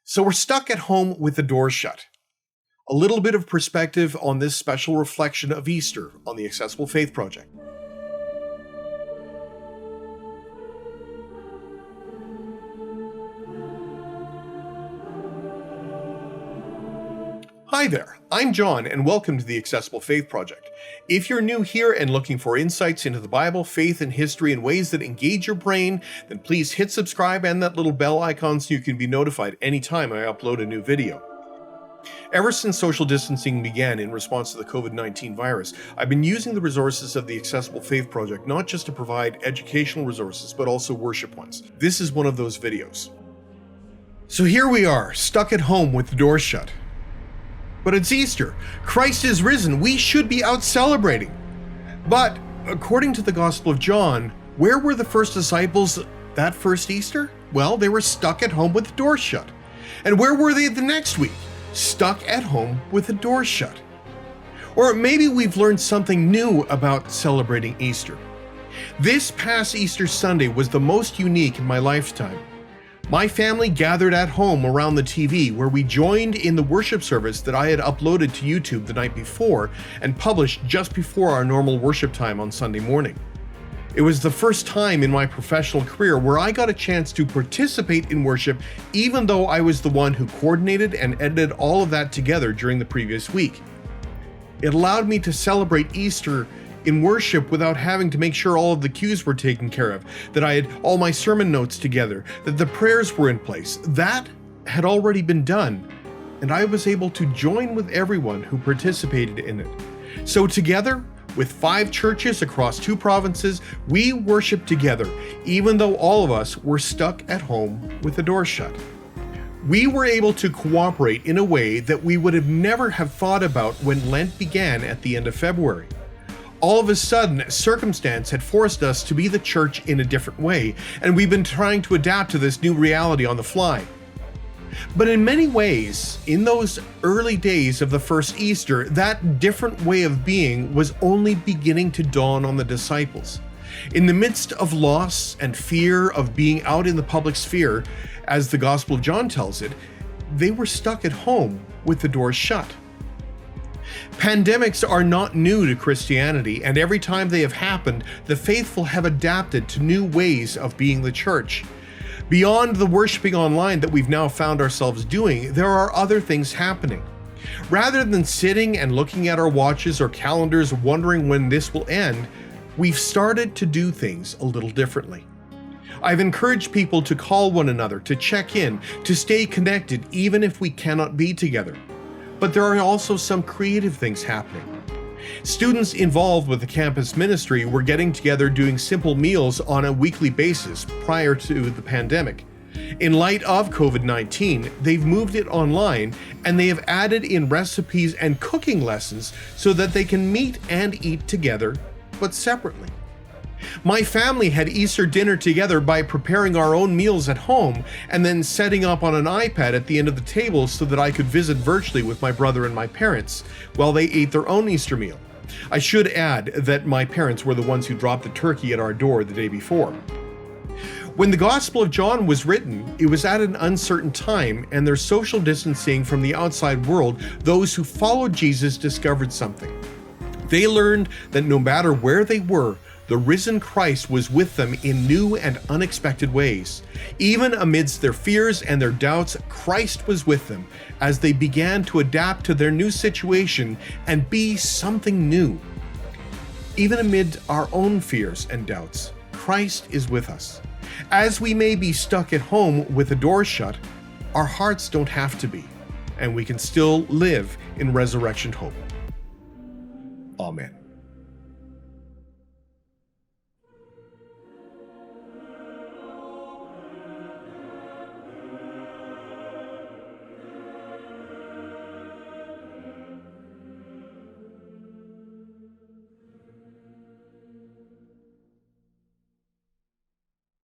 So we're stuck at home with the door shut. A little bit of perspective on this special reflection of Easter on the Accessible Faith Project. Hi there, I'm John and welcome to the Accessible Faith Project. If you're new here and looking for insights into the Bible, faith, and history in ways that engage your brain, then please hit subscribe and that little bell icon so you can be notified anytime I upload a new video. Ever since social distancing began in response to the COVID-19 virus, I've been using the resources of the Accessible Faith Project not just to provide educational resources, but also worship ones. This is one of those videos. So here we are, stuck at home with the doors shut. But it's Easter. Christ is risen. We should be out celebrating. But according to the Gospel of John, where were the first disciples that first Easter? Well, they were stuck at home with the doors shut. And where were they the next week? Stuck at home with the doors shut. Or maybe we've learned something new about celebrating Easter. This past Easter Sunday was the most unique in my lifetime. My family gathered at home around the TV where we joined in the worship service that I had uploaded to YouTube the night before and published just before our normal worship time on Sunday morning. It was the first time in my professional career where I got a chance to participate in worship even though I was the one who coordinated and edited all of that together during the previous week. It allowed me to celebrate Easter in worship without having to make sure all of the cues were taken care of, that I had all my sermon notes together, that the prayers were in place. That had already been done, and I was able to join with everyone who participated in it. So together, with 5 churches across 2 provinces, we worshiped together, even though all of us were stuck at home with the door shut. We were able to cooperate in a way that we would have never have thought about when Lent began at the end of February. All of a sudden, circumstance had forced us to be the church in a different way, and we've been trying to adapt to this new reality on the fly. But in many ways, in those early days of the first Easter, that different way of being was only beginning to dawn on the disciples. In the midst of loss and fear of being out in the public sphere, as the Gospel of John tells it, they were stuck at home with the doors shut. Pandemics are not new to Christianity, and every time they have happened, the faithful have adapted to new ways of being the church. Beyond the worshiping online that we've now found ourselves doing, there are other things happening. Rather than sitting and looking at our watches or calendars wondering when this will end, we've started to do things a little differently. I've encouraged people to call one another, to check in, to stay connected even if we cannot be together. But there are also some creative things happening. Students involved with the campus ministry were getting together doing simple meals on a weekly basis prior to the pandemic. In light of COVID-19, they've moved it online and they have added in recipes and cooking lessons so that they can meet and eat together, but separately. My family had Easter dinner together by preparing our own meals at home and then setting up on an iPad at the end of the table so that I could visit virtually with my brother and my parents while they ate their own Easter meal. I should add that my parents were the ones who dropped the turkey at our door the day before. When the Gospel of John was written, it was at an uncertain time, and their social distancing from the outside world, those who followed Jesus discovered something. They learned that no matter where they were, the risen Christ was with them in new and unexpected ways. Even amidst their fears and their doubts, Christ was with them as they began to adapt to their new situation and be something new. Even amid our own fears and doubts, Christ is with us. As we may be stuck at home with the door shut, our hearts don't have to be, and we can still live in resurrection hope. Amen.